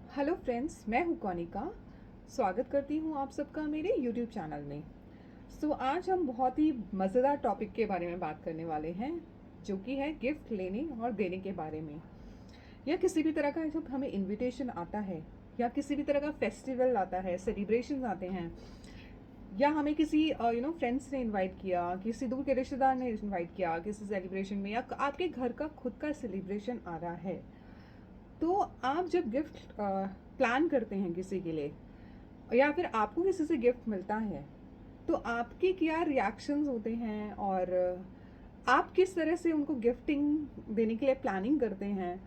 Hello friends, मैं हूँ कौनिका। स्वागत करती हूँ आप सबका मेरे यूट्यूब चैनल में। आज हम बहुत ही मज़ेदार टॉपिक के बारे में बात करने वाले हैं, जो कि है गिफ्ट लेने और देने के बारे में। या किसी भी तरह का जब हमें इनविटेशन आता है, या किसी भी तरह का फेस्टिवल आता है, सेलिब्रेशंस आते हैं, या हमें किसी फ्रेंड्स ने इनवाइट किया, किसी दूर के रिश्तेदार ने इनवाइट किया किसी सेलिब्रेशन में, या आपके घर का खुद का सेलिब्रेशन आ रहा है, तो आप जब गिफ्ट प्लान करते हैं किसी के लिए, या फिर आपको किसी से गिफ्ट मिलता है, तो आपके क्या रिएक्शंस होते हैं, और आप किस तरह से उनको गिफ्टिंग देने के लिए प्लानिंग करते हैं,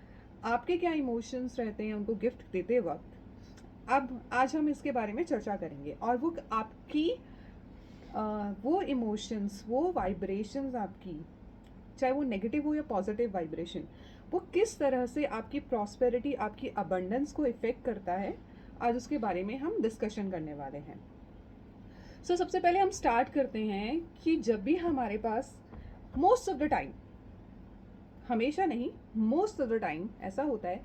आपके क्या इमोशंस रहते हैं उनको गिफ्ट देते वक्त। अब आज हम इसके बारे में चर्चा करेंगे, और वो आपकी वो इमोशंस, वो वाइब्रेशंस आपकी, चाहे वो नेगेटिव हो या पॉजिटिव वाइब्रेशन, वो किस तरह से आपकी प्रॉस्पेरिटी, आपकी अबंडेंस को इफ़ेक्ट करता है, आज उसके बारे में हम डिस्कशन करने वाले हैं। सबसे पहले हम स्टार्ट करते हैं कि जब भी हमारे पास मोस्ट ऑफ द टाइम, हमेशा नहीं, मोस्ट ऑफ द टाइम ऐसा होता है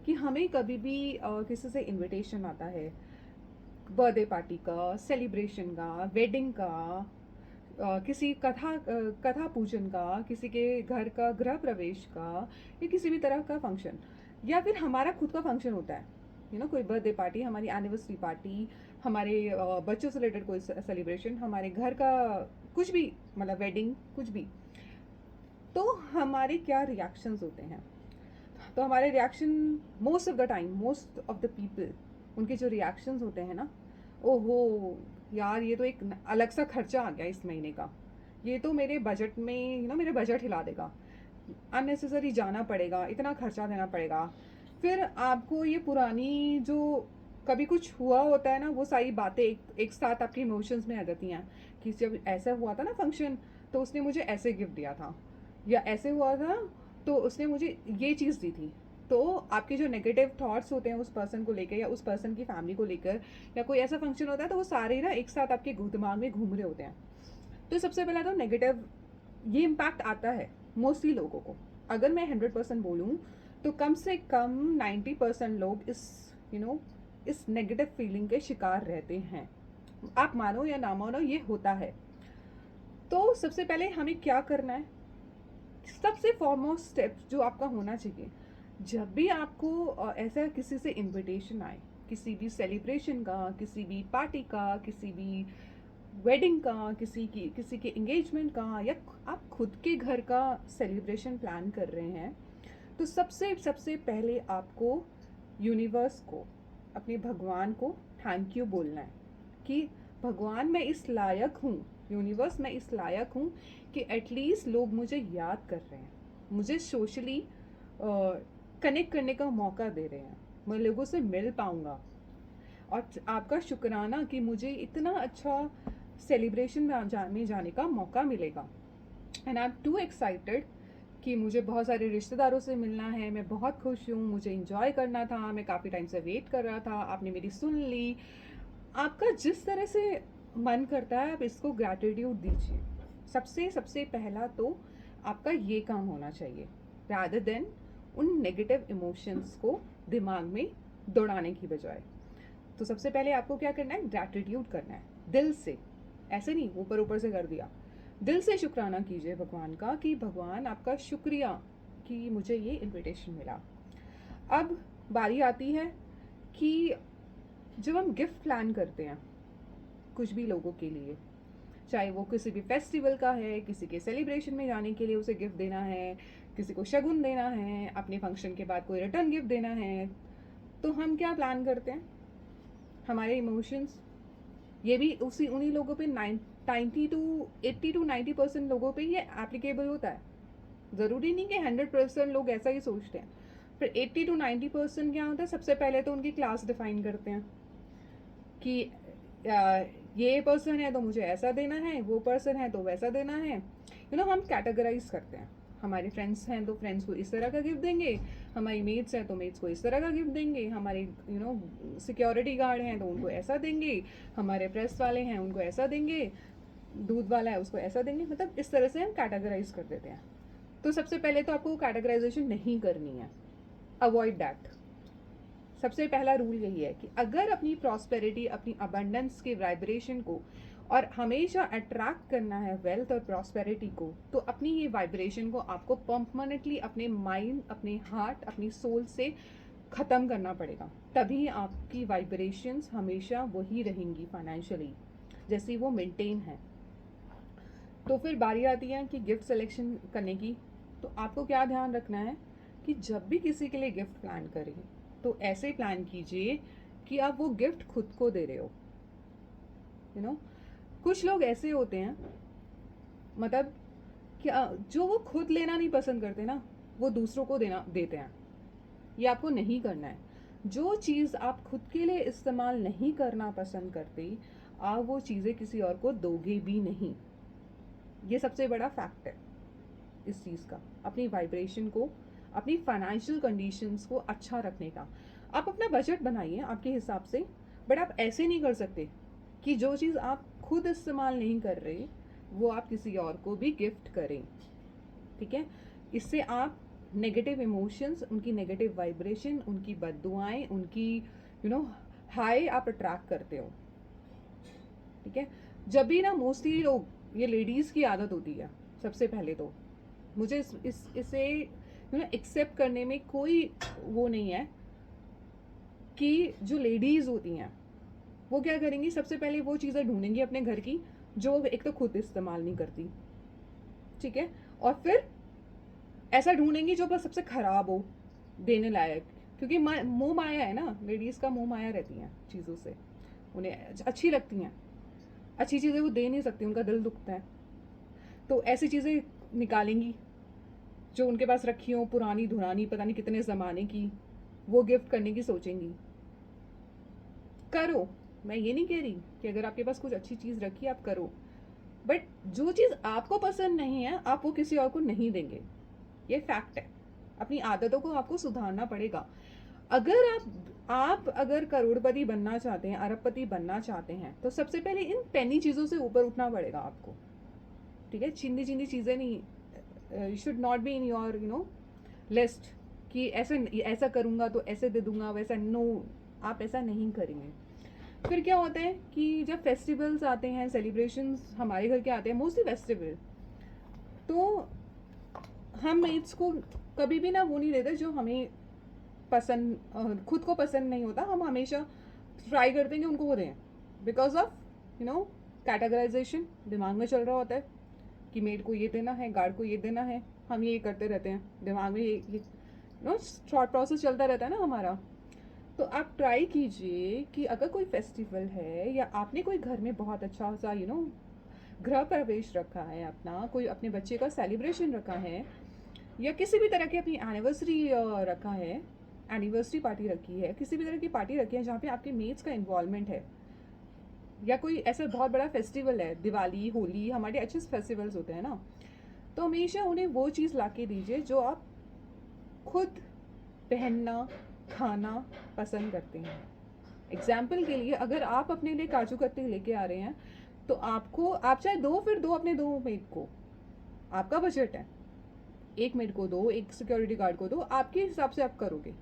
कि हमें कभी भी किसी से इनविटेशन आता है, बर्थडे पार्टी का, सेलिब्रेशन का, वेडिंग का, किसी कथा पूजन का, किसी के घर का गृह प्रवेश का, या किसी भी तरह का फंक्शन, या फिर हमारा खुद का फंक्शन होता है, कोई बर्थडे पार्टी, हमारी एनिवर्सरी पार्टी, हमारे बच्चों से रिलेटेड कोई सेलिब्रेशन, हमारे घर का कुछ भी, मतलब वेडिंग, कुछ भी। तो हमारे क्या रिएक्शंस होते हैं? तो हमारे reaction, most of the time, most of the people, उनके जो रिएक्शंस होते हैं ना, ओहो यार, ये तो एक अलग सा खर्चा आ गया इस महीने का, ये तो मेरे बजट में, मेरे बजट हिला देगा, अननेसेसरी जाना पड़ेगा, इतना खर्चा देना पड़ेगा। फिर आपको ये पुरानी जो कभी कुछ हुआ होता है ना, वो सारी बातें एक साथ आपके इमोशंस में आ जाती हैं, कि जब ऐसा हुआ था ना फंक्शन, तो उसने मुझे ऐसे गिफ्ट दिया था, या ऐसे हुआ था तो उसने मुझे ये चीज़ दी थी। तो आपके जो नेगेटिव थॉट्स होते हैं उस पर्सन को लेकर, या उस पर्सन की फैमिली को लेकर, या कोई ऐसा फंक्शन होता है, तो वो सारे ना एक साथ आपके दिमाग में घूम रहे होते हैं। तो सबसे पहला तो नेगेटिव ये इम्पैक्ट आता है मोस्टली लोगों को। अगर मैं 100% बोलूँ, तो कम से कम 90% लोग इस नेगेटिव फीलिंग के शिकार रहते हैं। आप मानो या ना मानो, ये होता है। तो सबसे पहले हमें क्या करना है? सबसे फॉरमोस्ट स्टेप जो आपका होना चाहिए, जब भी आपको ऐसा किसी से इनविटेशन आए, किसी भी सेलिब्रेशन का, किसी भी पार्टी का, किसी भी वेडिंग का, किसी के एंगेजमेंट का, या आप खुद के घर का सेलिब्रेशन प्लान कर रहे हैं, तो सबसे सबसे पहले आपको यूनिवर्स को, अपने भगवान को थैंक यू बोलना है, कि भगवान मैं इस लायक हूँ, यूनिवर्स मैं इस लायक हूँ कि एटलीस्ट लोग मुझे याद कर रहे हैं, मुझे सोशली कनेक्ट करने का मौका दे रहे हैं, मैं लोगों से मिल पाऊँगा। और आपका शुक्राना कि मुझे इतना अच्छा सेलिब्रेशन में जाने का मौका मिलेगा। And I am to excited कि मुझे बहुत सारे रिश्तेदारों से मिलना है, मैं बहुत खुश हूँ, मुझे इंजॉय करना था, मैं काफ़ी टाइम से वेट कर रहा था, आपने मेरी सुन ली। आपका जिस तरह से मन करता है, आप इसको ग्रैटिट्यूड दीजिए। सबसे सबसे पहला तो आपका ये काम होना चाहिए, रादर देन उन नेगेटिव इमोशंस को दिमाग में दौड़ाने की बजाय। तो सबसे पहले आपको क्या करना है? ग्रैटिट्यूड करना है, दिल से, ऐसे नहीं ऊपर ऊपर से कर दिया। दिल से शुक्राना कीजिए भगवान का, कि भगवान आपका शुक्रिया कि मुझे ये इनविटेशन मिला। अब बारी आती है कि जब हम गिफ्ट प्लान करते हैं कुछ भी लोगों के लिए, चाहे वो किसी भी फेस्टिवल का है, किसी के सेलिब्रेशन में जाने के लिए उसे गिफ्ट देना है, किसी को शगुन देना है, अपने फंक्शन के बाद कोई रिटर्न गिफ्ट देना है, तो हम क्या प्लान करते हैं? हमारे इमोशंस, ये भी उसी उन्हीं लोगों पे 80 to 90% लोगों पे ये एप्लीकेबल होता है। ज़रूरी नहीं कि 100% लोग ऐसा ही सोचते हैं। फिर 80 to 90% क्या होता है? सबसे पहले तो उनकी क्लास डिफाइन करते हैं कि ये पर्सन है तो मुझे ऐसा देना है, वो पर्सन है तो वैसा देना है। हम कैटेगराइज करते हैं। हमारे फ्रेंड्स हैं तो फ्रेंड्स को इस तरह का गिफ्ट देंगे, हमारी मेट्स हैं तो मेट्स को इस तरह का गिफ्ट देंगे, हमारे सिक्योरिटी गार्ड हैं तो उनको ऐसा देंगे, हमारे प्रेस वाले हैं उनको ऐसा देंगे, दूध वाला है उसको ऐसा देंगे। मतलब इस तरह से हम कैटेगराइज कर देते हैं। तो सबसे पहले तो आपको कैटेगराइजेशन नहीं करनी है, अवॉइड दैट। सबसे पहला रूल यही है कि अगर अपनी प्रॉस्पेरिटी, अपनी अबंडेंस के वाइब्रेशन को और हमेशा अट्रैक्ट करना है वेल्थ और प्रॉस्पेरिटी को, तो अपनी ये वाइब्रेशन को आपको परमानेंटली अपने माइंड, अपने हार्ट, अपनी सोल से ख़त्म करना पड़ेगा। तभी आपकी वाइब्रेशंस हमेशा वही रहेंगी फाइनेंशियली जैसी वो मेंटेन है। तो फिर बारी आती है कि गिफ्ट सिलेक्शन करने की। तो आपको क्या ध्यान रखना है कि जब भी किसी के लिए गिफ्ट प्लान करें तो ऐसे प्लान कीजिए कि आप वो गिफ्ट खुद को दे रहे हो। यू नो कुछ लोग ऐसे होते हैं, मतलब कि जो वो खुद लेना नहीं पसंद करते ना, वो दूसरों को देना देते हैं। ये आपको नहीं करना है। जो चीज़ आप खुद के लिए इस्तेमाल नहीं करना पसंद करते, आप वो चीज़ें किसी और को दोगे भी नहीं। ये सबसे बड़ा फैक्ट है इस चीज़ का, अपनी वाइब्रेशन को, अपनी फाइनेंशियल कंडीशंस को अच्छा रखने का। आप अपना बजट बनाइए आपके हिसाब से, बट आप ऐसे नहीं कर सकते कि जो चीज़ आप खुद इस्तेमाल नहीं कर रहे वो आप किसी और को भी गिफ्ट करें। ठीक है, इससे आप नेगेटिव इमोशंस, उनकी नेगेटिव वाइब्रेशन, उनकी बददुआएं, उनकी हाई आप अट्रैक्ट करते हो। ठीक है, जब भी ना मोस्टली लोग, ये लेडीज़ की आदत होती है सबसे पहले तो, मुझे इसे एक्सेप्ट करने में कोई वो नहीं है कि जो लेडीज़ होती हैं वो क्या करेंगी, सबसे पहले वो चीज़ें ढूंढेंगी अपने घर की जो एक तो खुद इस्तेमाल नहीं करती। ठीक है, और फिर ऐसा ढूंढेंगी जो बस सबसे ख़राब हो देने लायक, क्योंकि मोह माया है ना, लेडीज़ का मोह माया रहती हैं चीज़ों से, उन्हें अच्छी लगती हैं, अच्छी चीज़ें वो दे नहीं सकती, उनका दिल दुखता है, तो ऐसी चीज़ें निकालेंगी जो उनके पास रखी हो, पुरानी धुरानी, पता नहीं कितने ज़माने की, वो गिफ्ट करने की सोचेंगी। करो, मैं ये नहीं कह रही कि अगर आपके पास कुछ अच्छी चीज़ रखी आप करो, बट जो चीज़ आपको पसंद नहीं है आप वो किसी और को नहीं देंगे। ये फैक्ट है। अपनी आदतों को आपको सुधारना पड़ेगा। अगर आप अगर करोड़पति बनना चाहते हैं, अरबपति बनना चाहते हैं, तो सबसे पहले इन पेनी चीज़ों से ऊपर उठना पड़ेगा आपको। ठीक है, चिंदी चिंदी चीज़ें नहीं, should not be in your list कि ऐसे ऐसा करूँगा तो ऐसे दे दूंगा, वैसा नो, आप ऐसा नहीं करेंगे। फिर क्या होता है कि जब फेस्टिवल्स आते हैं, सेलिब्रेशंस हमारे घर के आते हैं, मोस्टली फेस्टिवल, तो हम मेट्स को कभी भी ना वो नहीं देते जो हमें पसंद, खुद को पसंद नहीं होता। हम हमेशा ट्राई करते हैं कि उनको वो दें, बिकॉज ऑफ कैटेगराइजेशन दिमाग में चल रहा होता है कि मेड को ये देना है, गार्ड को ये देना है, हम ये करते रहते हैं, दिमाग में ये थॉट प्रोसेस चलता रहता है ना हमारा। तो आप ट्राई कीजिए कि अगर कोई फेस्टिवल है या आपने कोई घर में बहुत अच्छा सा गृह प्रवेश रखा है, अपना कोई अपने बच्चे का सेलिब्रेशन रखा है, या किसी भी तरह की अपनी एनिवर्सरी रखा है, एनिवर्सरी पार्टी रखी है, किसी भी तरह की पार्टी रखी है जहाँ पे आपके मेट्स का इन्वॉल्वमेंट है, या कोई ऐसा बहुत बड़ा फेस्टिवल है, दिवाली, होली, हमारे अच्छे फेस्टिवल्स होते हैं ना, तो हमेशा उन्हें वो चीज़ ला के दीजिए जो आप खुद पहनना, खाना पसंद करते हैं। एग्जाम्पल के लिए अगर आप अपने लिए काजू कतली लेके आ रहे हैं, तो आपको, आप चाहे दो, फिर दो अपने दो मेड को, आपका बजट है, एक मेड को दो, एक सिक्योरिटी गार्ड को दो, आपके हिसाब से आप करोगे।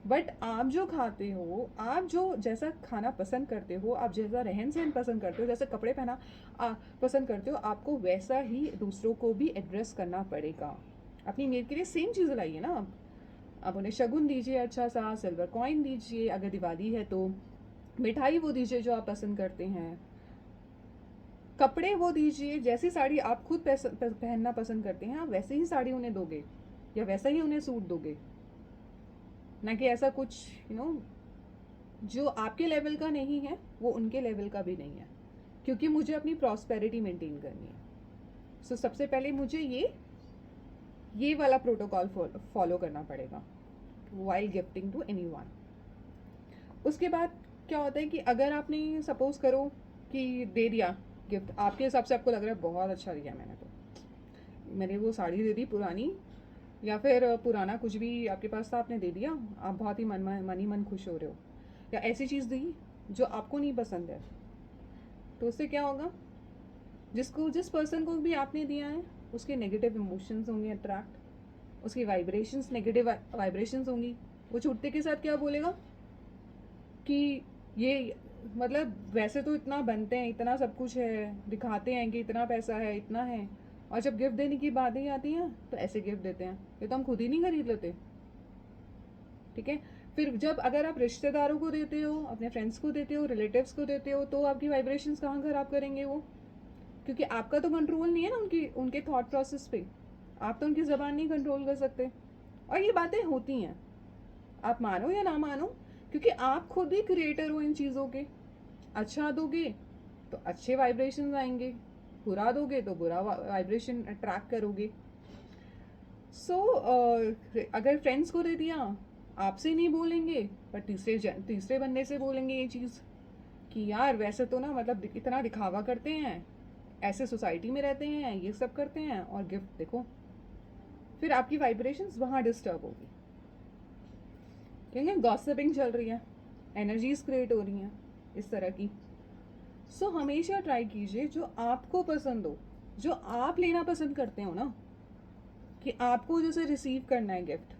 बट आप जो खाते हो, आप जो जैसा खाना पसंद करते हो, आप जैसा रहन सहन पसंद करते हो, जैसे कपड़े पहना पसंद करते हो, आपको वैसा ही दूसरों को भी एड्रेस करना पड़ेगा। अपनी मेड के लिए सेम चीज़ लाइए ना आप उन्हें शगुन दीजिए, अच्छा सा सिल्वर कॉइन दीजिए, अगर दिवाली है तो मिठाई वो दीजिए जो आप पसंद करते हैं, कपड़े वो दीजिए, जैसी साड़ी आप खुद पहनना पसंद करते हैं आप वैसे ही साड़ी उन्हें दोगे, या वैसा ही उन्हें सूट दोगे, ना कि ऐसा कुछ जो आपके लेवल का नहीं है वो उनके लेवल का भी नहीं है, क्योंकि मुझे अपनी प्रॉस्पेरिटी मेंटेन करनी है। सो सबसे पहले मुझे ये वाला प्रोटोकॉल फॉलो करना पड़ेगा वाइल गिफ्टिंग टू एनीवन। उसके बाद क्या होता है कि अगर आपने सपोज करो कि दे दिया गिफ्ट, आपके हिसाब से आपको लग रहा है बहुत अच्छा दिया मैंने वो साड़ी दे दी पुरानी, या फिर पुराना कुछ भी आपके पास था आपने दे दिया, आप बहुत ही मन खुश हो रहे हो, या ऐसी चीज़ दी जो आपको नहीं पसंद है, तो उससे क्या होगा, जिस पर्सन को भी आपने दिया है उसके नेगेटिव इमोशंस होंगे अट्रैक्ट, उसकी वाइब्रेशंस नेगेटिव वाइब्रेशंस होंगी, वो छूटते के साथ क्या बोलेगा, कि ये मतलब वैसे तो इतना बनते हैं, इतना सब कुछ है, दिखाते हैं कि इतना पैसा है, इतना है, और जब गिफ्ट देने की बातें आती हैं तो ऐसे गिफ्ट देते हैं, ये तो हम खुद ही नहीं खरीद लेते। ठीक है। फिर जब अगर आप रिश्तेदारों को देते हो, अपने फ्रेंड्स को देते हो, रिलेटिव्स को देते हो, तो आपकी वाइब्रेशंस कहाँ खराब करेंगे वो? क्योंकि आपका तो कंट्रोल नहीं है ना उनकी उनके थॉट प्रोसेस पे। आप तो उनकी ज़बान नहीं कंट्रोल कर सकते। और ये बातें होती हैं, आप मानो या ना मानो, क्योंकि आप खुद ही क्रिएटर हो इन चीज़ों के। अच्छा दोगे तो अच्छे वाइब्रेशन आएंगे, बुरा दोगे तो बुरा वाइब्रेशन अट्रैक्ट करोगे। सो अगर फ्रेंड्स को दे दिया, आपसे नहीं बोलेंगे पर तीसरे बंदे से बोलेंगे ये चीज़ कि यार वैसे तो ना मतलब इतना दिखावा करते हैं, ऐसे सोसाइटी में रहते हैं, ये सब करते हैं, और गिफ्ट देखो। फिर आपकी वाइब्रेशंस वहाँ डिस्टर्ब होगी, क्योंकि गॉसिपिंग चल रही है, एनर्जीज क्रिएट हो रही हैं इस तरह की। सो हमेशा ट्राई कीजिए जो आपको पसंद हो, जो आप लेना पसंद करते हो ना, कि आपको जैसे रिसीव करना है गिफ्ट,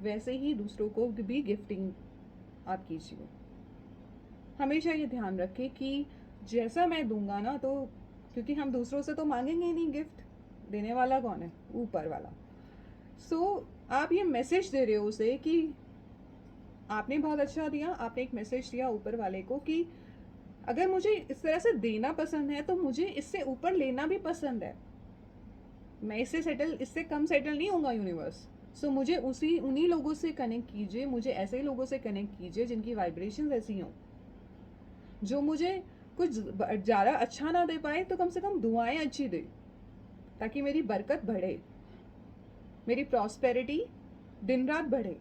वैसे ही दूसरों को भी गिफ्टिंग आप कीजिए। हमेशा ये ध्यान रखें कि जैसा मैं दूंगा ना, तो क्योंकि हम दूसरों से तो मांगेंगे ही नहीं गिफ्ट, देने वाला कौन है? ऊपर वाला। सो आप ये मैसेज दे रहे हो उसे कि आपने बहुत अच्छा दिया, आपने एक मैसेज दिया ऊपर वाले को कि अगर मुझे इस तरह से देना पसंद है तो मुझे इससे ऊपर लेना भी पसंद है। मैं इससे कम सेटल नहीं होगा यूनिवर्स। सो मुझे उन्हीं लोगों से कनेक्ट कीजिए, मुझे ऐसे लोगों से कनेक्ट कीजिए जिनकी वाइब्रेशन ऐसी हों, जो मुझे कुछ ज़्यादा अच्छा ना दे पाए तो कम से कम दुआएं अच्छी दे, ताकि मेरी बरकत बढ़े, मेरी प्रॉस्पेरिटी दिन रात बढ़े।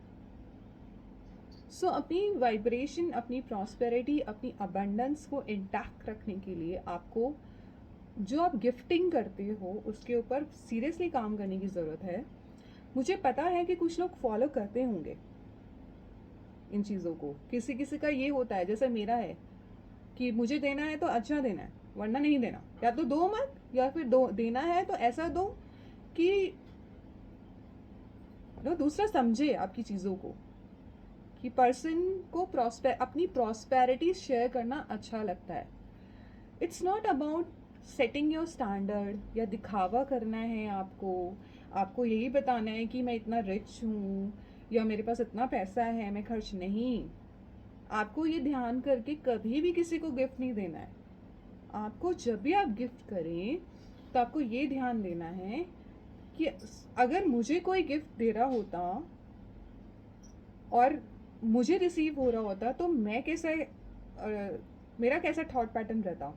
सो अपनी वाइब्रेशन, अपनी प्रॉस्पेरिटी, अपनी अबंडेंस को इंटैक्ट रखने के लिए आपको जो आप गिफ्टिंग करते हो उसके ऊपर सीरियसली काम करने की ज़रूरत है। मुझे पता है कि कुछ लोग फॉलो करते होंगे इन चीज़ों को, किसी किसी का ये होता है, जैसे मेरा है कि मुझे देना है तो अच्छा देना है, वरना नहीं देना, या तो दो मत, या फिर दो देना है तो ऐसा दो कि दूसरा समझे आपकी चीज़ों को, कि पर्सन को अपनी प्रॉस्पेरिटी शेयर करना अच्छा लगता है। It's not about setting your standard या दिखावा करना है आपको, आपको यही बताना है कि मैं इतना रिच हूँ या मेरे पास इतना पैसा है, मैं खर्च नहीं। आपको ये ध्यान करके कभी भी किसी को गिफ्ट नहीं देना है। आपको जब भी आप गिफ्ट करें तो आपको ये ध्यान देना है कि अगर मुझे कोई गिफ्ट दे रहा होता और मुझे रिसीव हो रहा होता तो मैं मेरा कैसा थॉट पैटर्न रहता,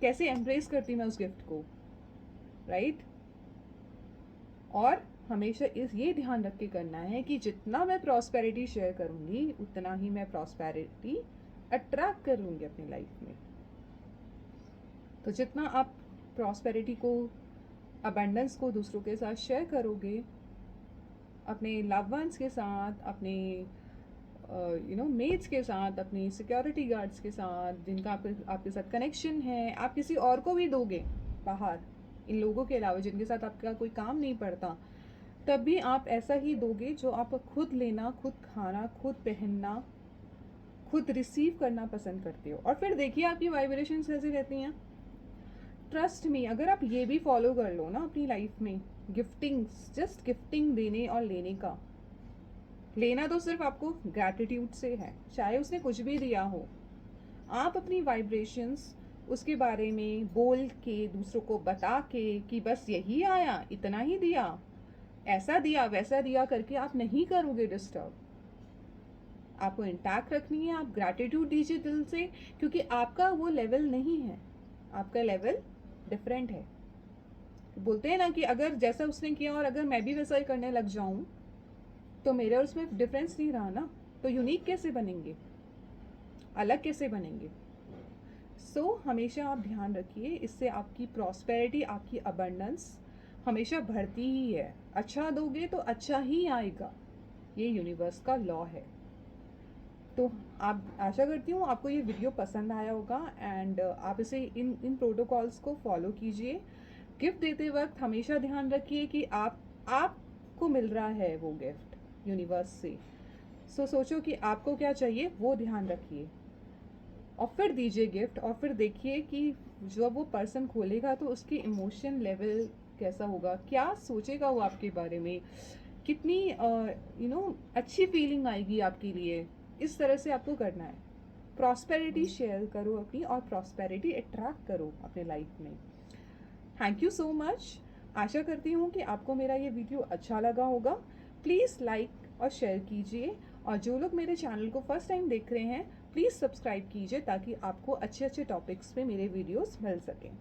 कैसे एम्ब्रेस करती मैं उस गिफ्ट को, राइट? और हमेशा ये ध्यान रख के करना है कि जितना मैं प्रॉस्पेरिटी शेयर करूँगी उतना ही मैं प्रॉस्पेरिटी अट्रैक्ट करूँगी अपनी लाइफ में। तो जितना आप प्रॉस्पेरिटी को, अबंडेंस को दूसरों के साथ शेयर करोगे, अपने लव वंस के साथ, अपने मेट्स के साथ, अपनी सिक्योरिटी गार्ड्स के साथ, जिनका आपके साथ कनेक्शन है, आप किसी और को भी दोगे बाहर, इन लोगों के अलावा जिनके साथ आपका कोई काम नहीं पड़ता, तब भी आप ऐसा ही दोगे जो आप खुद लेना, खुद खाना, खुद पहनना, खुद रिसीव करना पसंद करते हो। और फिर देखिए आपकी वाइब्रेशंस कैसी रहती हैं। ट्रस्ट मी, अगर आप ये भी फॉलो कर लो ना अपनी लाइफ में, गिफ्टिंग, जस्ट गिफ्टिंग देने और लेने का, लेना तो सिर्फ आपको ग्रैटिट्यूड से है, चाहे उसने कुछ भी दिया हो। आप अपनी वाइब्रेशंस उसके बारे में बोल के, दूसरों को बता के कि बस यही आया, इतना ही दिया, ऐसा दिया, वैसा दिया करके आप नहीं करोगे डिस्टर्ब। आपको इंटैक्ट रखनी है, आप ग्रैटिट्यूड दीजिए दिल से, क्योंकि आपका वो लेवल नहीं है, आपका लेवल डिफरेंट है। बोलते हैं ना कि अगर जैसा उसने किया और अगर मैं भी वैसा ही करने लग जाऊं तो मेरे और उसमें डिफरेंस नहीं रहा ना, तो यूनिक कैसे बनेंगे, अलग कैसे बनेंगे? सो हमेशा आप ध्यान रखिए, इससे आपकी प्रॉस्पेरिटी, आपकी अबंडेंस हमेशा बढ़ती ही है। अच्छा दोगे तो अच्छा ही आएगा, ये यूनिवर्स का लॉ है। तो आप, आशा करती हूँ आपको ये वीडियो पसंद आया होगा, एंड आप इसे इन प्रोटोकॉल्स को फॉलो कीजिए। गिफ्ट देते वक्त हमेशा ध्यान रखिए कि आपको मिल रहा है वो गिफ्ट यूनिवर्स से, सो सोचो कि आपको क्या चाहिए, वो ध्यान रखिए और फिर दीजिए गिफ्ट। और फिर देखिए कि जब वो पर्सन खोलेगा तो उसकी इमोशन लेवल कैसा होगा, क्या सोचेगा वो आपके बारे में, कितनी अच्छी फीलिंग आएगी आपके लिए। इस तरह से आपको करना है। प्रॉस्पेरिटी शेयर करो अपनी, और प्रॉस्पेरिटी अट्रैक्ट करो अपने लाइफ में। Thank you so much. आशा करती हूँ कि आपको मेरा ये वीडियो अच्छा लगा होगा। प्लीज़ लाइक और शेयर कीजिए, और जो लोग मेरे चैनल को फर्स्ट टाइम देख रहे हैं प्लीज़ सब्सक्राइब कीजिए ताकि आपको अच्छे अच्छे टॉपिक्स पे मेरे वीडियोस मिल सकें।